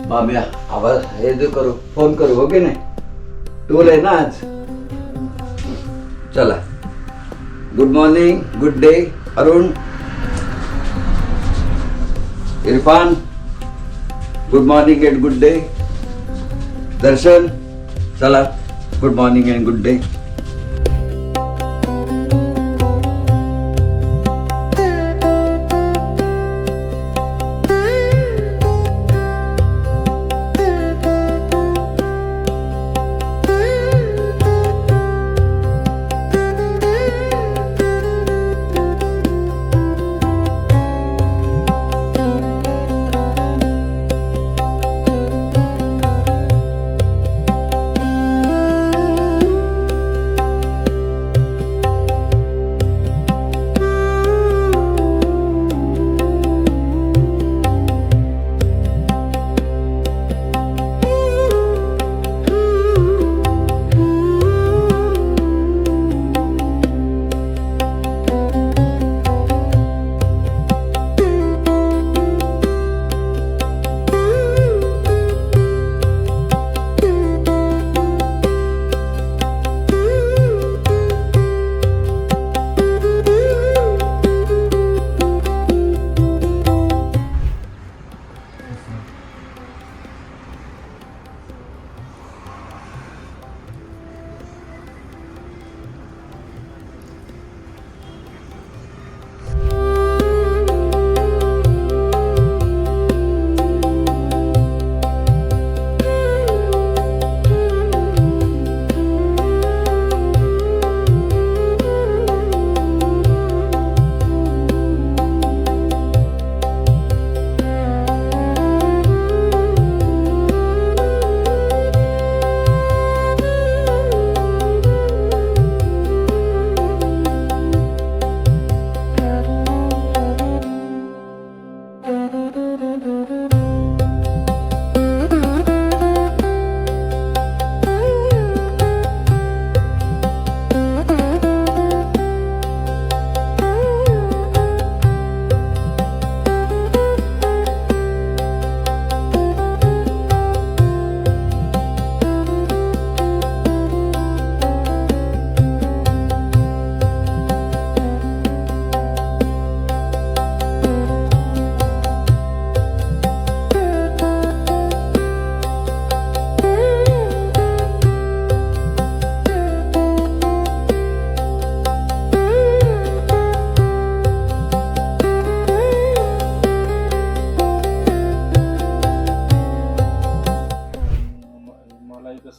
माम्या आवाज हे जो करू फोन करू हो की नाही टोल आहे ना आज. चला good morning good day Arun Irfan good morning and good day Darshan चला good morning and good day.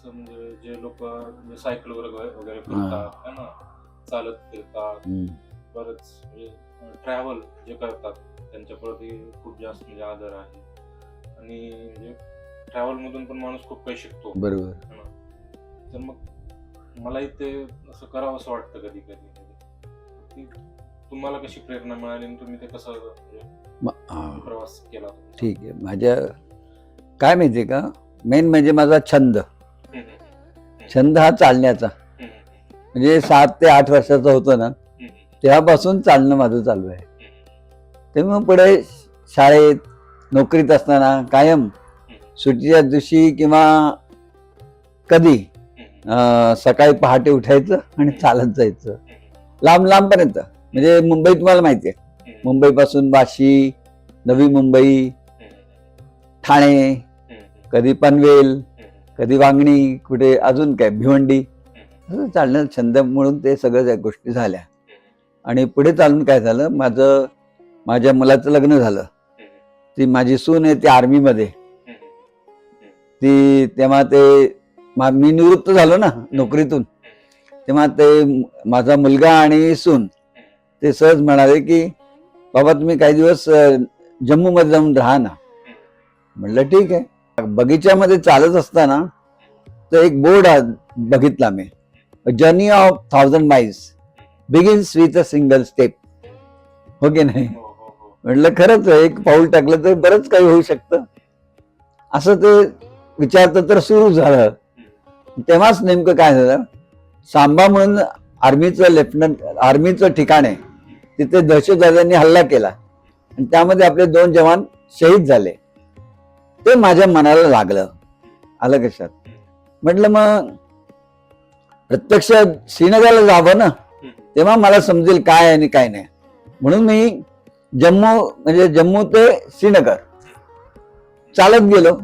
म्हणजे जे लोक सायकल वगैरे फिरतात है ना, चालत फिरतात, बरंच म्हणजे ट्रॅव्हल जे करतात त्यांच्याप्रती खूप जास्त म्हणजे आदर आहे. आणि म्हणजे ट्रॅव्हल मधून पण माणूस खूप काही शिकतो. बरोबर. तर मग मलाही ते असं करावं असं वाटतं कधी कधी. तुम्हाला कशी प्रेरणा मिळाली आणि तुम्ही ते कसं प्रवास केला? ठीक आहे. माझ्या काय माहितीये का, मेन म्हणजे माझा छंद हा चालण्याचा. म्हणजे 7 ते 8 वर्षाचा होतो ना तेव्हापासून चालणं माझं चालू आहे. तेव्हा पुढे शाळेत नोकरीत असताना कायम सुट्टीच्या दिवशी किंवा कधी सकाळी पहाटे उठायचं आणि चालत जायचं लांब लांबपर्यंत. म्हणजे मुंबई तुम्हाला माहिती आहे, मुंबईपासून वाशी, नवी मुंबई, ठाणे, कधी पनवेल, कधी वांगणी, कुठे अजून काय भिवंडी, असं चालणं छंद म्हणून ते सगळ्या गोष्टी झाल्या. आणि पुढे चालून काय झालं, माझ्या मुलाचं लग्न झालं. ती माझी सून आहे ती आर्मीमध्ये. ती तेव्हा मी निवृत्त झालो ना नोकरीतून, तेव्हा ते माझा मुलगा आणि सून ते सहज म्हणाले की बाबा तुम्ही काही दिवस जम्मू मध्ये जाऊन राहा ना. म्हटलं ठीक आहे. बगीच्यामध्ये चालत असताना तर एक बोर्ड बघितला मी, journey of 1000 miles begins with a single step. हो की नाही? म्हटलं खरंच एक पाऊल टाकलं तर बरंच काही होऊ शकतं. असं ते विचारतं तर सुरू झालं. तेव्हाच नेमकं काय झालं, सांबा म्हणून आर्मीचं ठिकाण आहे, तिथे दहशतवाद्यांनी हल्ला केला आणि त्यामध्ये आपले 2 जवान शहीद झाले. ते माझ्या मनाला लागलं. आलं कशात? म्हटलं मग प्रत्यक्ष श्रीनगरला जावं ना, तेव्हा मला समजेल काय आहे आणि काय नाही. म्हणून मी जम्मू ते श्रीनगर चालत गेलो.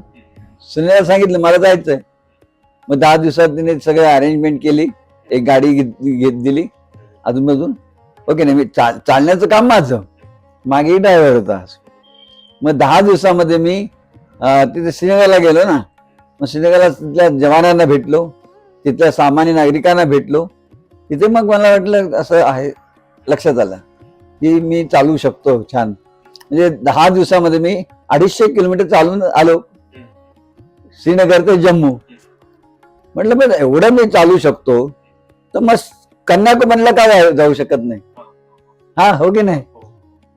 सुनीला सांगितलं मला जायचंय. मग 10 दिवसात तिने सगळं अरेंजमेंट केली. एक गाडी घेत दिली अधूनमधून. ओके नाही, मी चालण्याचं काम माझं, मागे ड्रायव्हर होता. मग 10 दिवसामध्ये मी तिथे श्रीनगरला गेलो ना. मग श्रीनगरला तिथल्या जवानांना भेटलो, तिथल्या सामान्य नागरिकांना भेटलो. तिथे मग मला वाटलं असं आहे, लक्षात आलं की मी चालू शकतो छान. म्हणजे 10 दिवसामध्ये मी 250 किलोमीटर चालून आलो श्रीनगर ते जम्मू. म्हटलं पण एवढं मी चालू शकतो तर मग कन्याकुमारीला का जाऊ शकत नाही? हा, हो की नाही?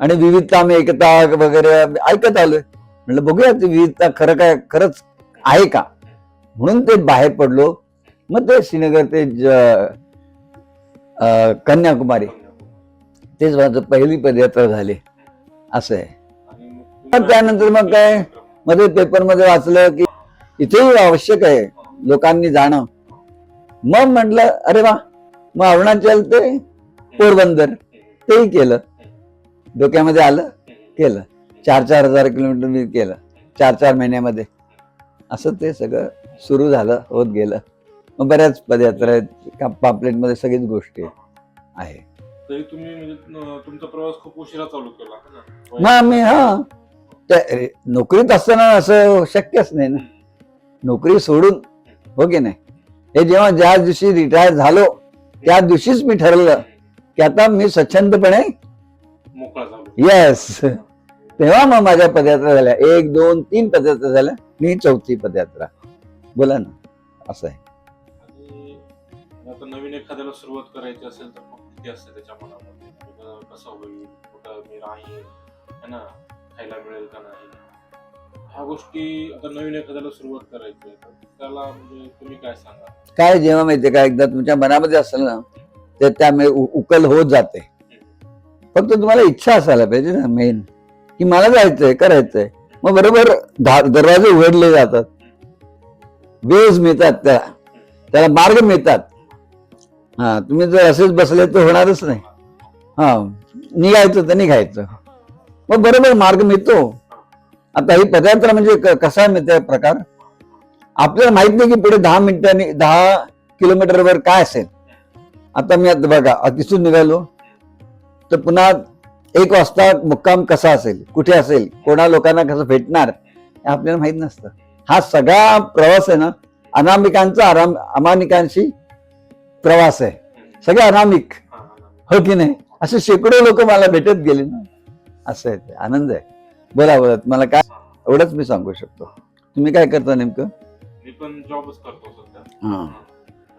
आणि विविधता में एकता वगैरे ऐकत आलोय. म्हटलं बघूया ती विविधता खरंच आहे का. म्हणून ते बाहेर पडलो. मग ते श्रीनगर ते कन्याकुमारी तेच माझं पहिली पदयात्रा झाली. असं आहे. मग त्यानंतर मग काय मध्ये पेपरमध्ये वाचलं की इथेही आवश्यक आहे लोकांनी जाणं. मग म्हटलं अरे वा, मग अरुणाचल ते पोरबंदर तेही केलं. डोक्यामध्ये आलं, केलं. 4-4 हजार किलोमीटर मी केलं 4-4 महिन्यामध्ये. असं ते सगळं सुरू झालं, होत गेलं. मग बऱ्याच पदयात्रा आहेत, पापलेटमध्ये सगळीच गोष्टी आहे. तरी तुम्ही म्हणजे तुमचा प्रवास खूप उशिरा चालू केला ना? मग मी नोकरीत असताना असं शक्यच नाही ना, नोकरी सोडून. हो की नाही? हे जेव्हा ज्या दिवशी रिटायर झालो त्या दिवशीच मी ठरवलं की आता मी स्वच्छंदपणे मोकळा झालो. येस. तेव्हा मग माझ्या पदयात्रा झाल्या, 1, 2, 3 पदयात्रा झाल्या. मी 4थी पदयात्रा. बोला ना. असं आहे. आणि आता नवीन एखाद्याला सुरुवात करायची असेल तर मग किती असते त्याच्या मनामध्ये, कसं होईल, कुठं मी राहीन, है ना, खायला मिळेल का नाही, ह्या गोष्टी. आता नवीन एखाद्याला सुरुवात करायची तर त्याला म्हणजे तुम्ही काय सांगा? काय जेव्हा माहितीये का, एकदा तुमच्या मनामध्ये असेल ना तर त्यामुळे उकल होत जाते. फक्त तुम्हाला इच्छा असायला पाहिजे ना मेन, की मला जायचंय, करायचंय. मग बरोबर दरवाजे उघडले जातात, वेज मिळतात, त्याला मार्ग मिळतात. हा, तुम्ही जर असेच बसले तर होणारच नाही. हा, निघायचं तर निघायचं. मग बरोबर मार्ग मिळतो. आता ही पदयात्रा म्हणजे कसा मिळते प्रकार, आपल्याला माहित नाही की पुढे 10 मिनिटांनी 10 किलोमीटरवर काय असेल. आता मी आता बघा तिथून निघालो तर पुन्हा 1 वाजता मुक्काम कसा असेल, कुठे असेल, कोणा लोकांना कसं भेटणार हे आपल्याला माहित नसतं. हा सगळा प्रवास आहे ना अनामिकांचा अमानिकांशी प्रवास आहे. सगळे अनामिक, हो की नाही? असे शेकडो लोक मला भेटत गेले ना. असं आहे, आनंद आहे. बोला मला काय एवढंच मी सांगू शकतो. तुम्ही काय करता नेमकं? मी पण जॉबच करतो सध्या. हा,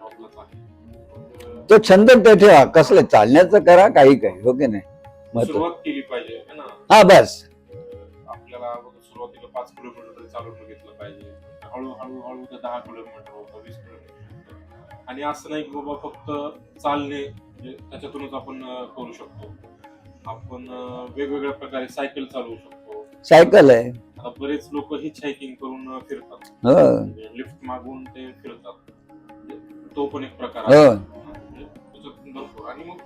जॉबलाच आहे. तो छंद ते ठेवा, कसलं चालण्याचं करा, काही हो की नाही? सुरुवात केली पाहिजे, है ना. हा, बस. आपल्याला सुरुवातीला 5 किलोमीटर तरी चालून बघितलं पाहिजे. हळूहळू ते 10 किलोमीटर होतं, 20 किलोमीटर. आणि असं नाही की बाबा फक्त चालणे म्हणजे त्याच्यातूनच आपण करू शकतो. आपण वेगवेगळ्या प्रकारे सायकल चालवू शकतो. सायकल आहे. आता बरेच लोक हिच हायकिंग करून फिरतात, लिफ्ट मागून ते फिरतात. तो पण एक प्रकार आहे. त्याच्यातून भरपूर. आणि मग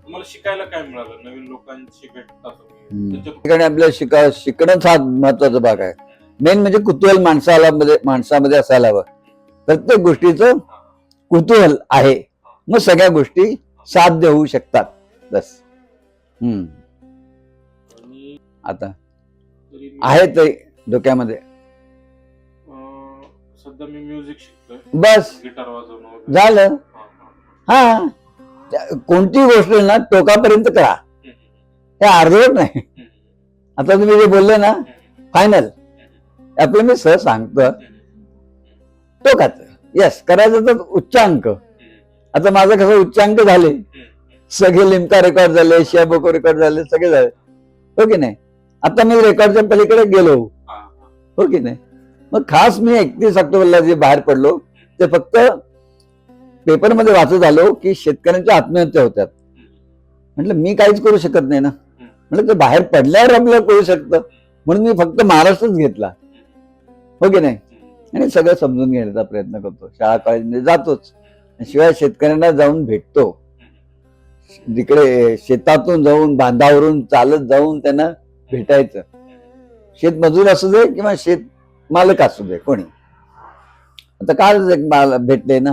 तुम्हाला शिकायला काय मिळालं? नवीन लोकांशी भेटता तुम्ही, आपल्याला शिकणंच हा महत्वाचा भाग आहे. मेन म्हणजे कुतूहल माणसामध्ये असायला हवं. प्रत्येक गोष्टीचं कुतूहल आहे, मग सगळ्या गोष्टी साध्य होऊ शकतात. बस. आता आहे ते डोक्यामध्ये. सध्या मी म्युझिक शिकतोय, बस गिटार वाजवणं झालं. हा, कोणती गोष्ट ना टोकापर्यंत करा, हे अर्धवट नाही. आता तुम्ही जे बोलले ना फायनल, आपलं मी सहज सांगतो टोकाचं. येस, करायचं तर उच्चांक. आता माझं कसं उच्चांक झाले, सगळे लिम्का रेकॉर्ड झाले, शियाबोको रेकॉर्ड झाले, सगळे झाले, हो की नाही? आता मी रेकॉर्डच्या पलीकडे गेलो, हो की नाही? मग खास मी 31 ऑक्टोबरला जे बाहेर पडलो ते फक्त पेपरमध्ये वाचत आलो की शेतकऱ्यांच्या आत्महत्या होत्यात. म्हटलं मी काहीच करू शकत नाही ना. म्हटलं ते बाहेर पडल्यावर आपल्याला करू शकतं, म्हणून मी फक्त महाराष्ट्रच घेतला. हो की नाही. आणि सगळं समजून घेण्याचा प्रयत्न करतो, शाळा कॉलेजमध्ये जातोच, शिवाय शेतकऱ्यांना जाऊन भेटतो, जिकडे शेतातून जाऊन बांधावरून चालत जाऊन त्यांना भेटायचं. शेतमजूर असू दे किंवा शेत मालक असू दे कोणी. आता काल एक भेटले ना,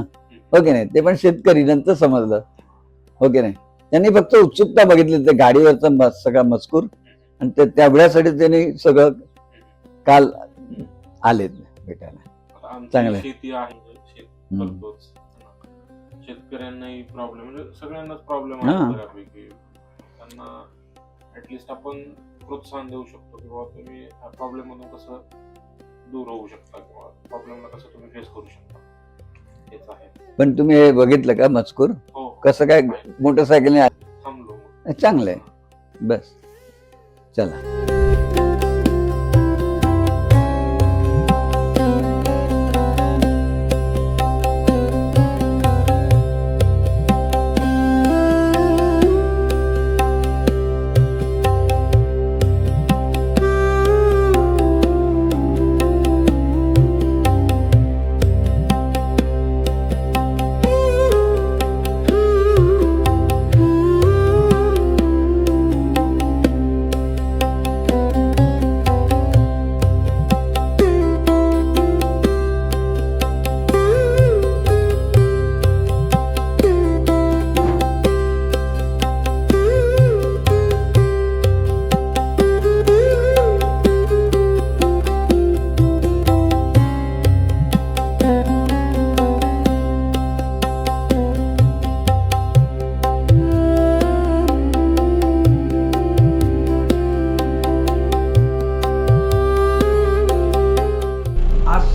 हो की नाही, ते पण शेतकरी, नंतर समजलं, हो की नाही. त्यांनी फक्त उत्सुकता बघितली ते गाडीवरचा सगळा मजकूर, आणि तेवढ्यासाठी त्यांनी सगळं काल आले भेटायला. चांगलं आहे. शेती आहे, शेत करतोच, शेतकऱ्यांनाही प्रॉब्लेम, म्हणजे सगळ्यांनाच प्रॉब्लेम आहे बऱ्यापैकी. त्यांना ऍटलिस्ट आपण प्रोत्साहन देऊ शकतो की बाबा तुम्ही ह्या प्रॉब्लेम मधून कसं दूर होऊ शकता किंवा प्रॉब्लेमला कसं तुम्ही फेस करू शकता, हेच आहे. पण तुम्ही हे बघितलं का मजकूर हो, कसं काय मोटरसायकलने थांबलो. चांगलं आहे. बस चला.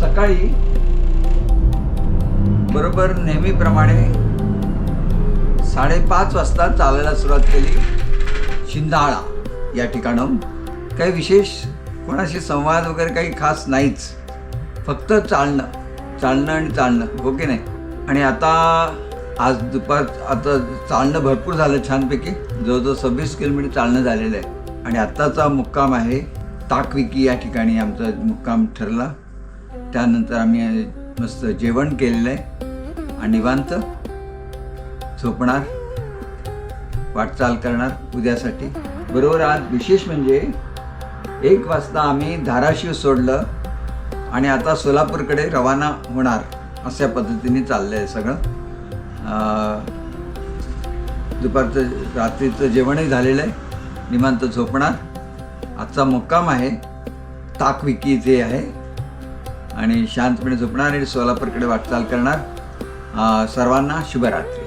सकाळी बरोबर नेहमीप्रमाणे 5:30 वाजता चालायला सुरुवात केली शिंदाळा या ठिकाणाहून. काही विशेष कोणाशी संवाद वगैरे काही खास नाहीच, फक्त चालणं आणि चालणं, हो की नाही. आणि आता आज आता चालणं भरपूर झालं छानपैकी, जवळजवळ 26 किलोमीटर चालणं झालेलं आहे. आणि आत्ताचा मुक्काम आहे ताकविकी या ठिकाणी आमचा मुक्काम ठरला. त्यानंतर आम्ही मस्त जेवण केलेलं आहे आणि निवांत झोपणार, वाटचाल करणार उद्यासाठी. बरोबर आज विशेष म्हणजे 1 वाजता आम्ही धाराशिव सोडलं आणि आता सोलापूरकडे रवाना होणार, अशा पद्धतीने चाललं आहे सगळं. दुपारचं रात्रीचं जेवणही झालेलं आहे, निवांत झोपणार. आजचा मुक्काम आहे ताकविकी जे आहे, आणि शांतपणे झोपणार आणि सोलापूरकडे वाटचाल करणार. सर्वांना शुभरात्री.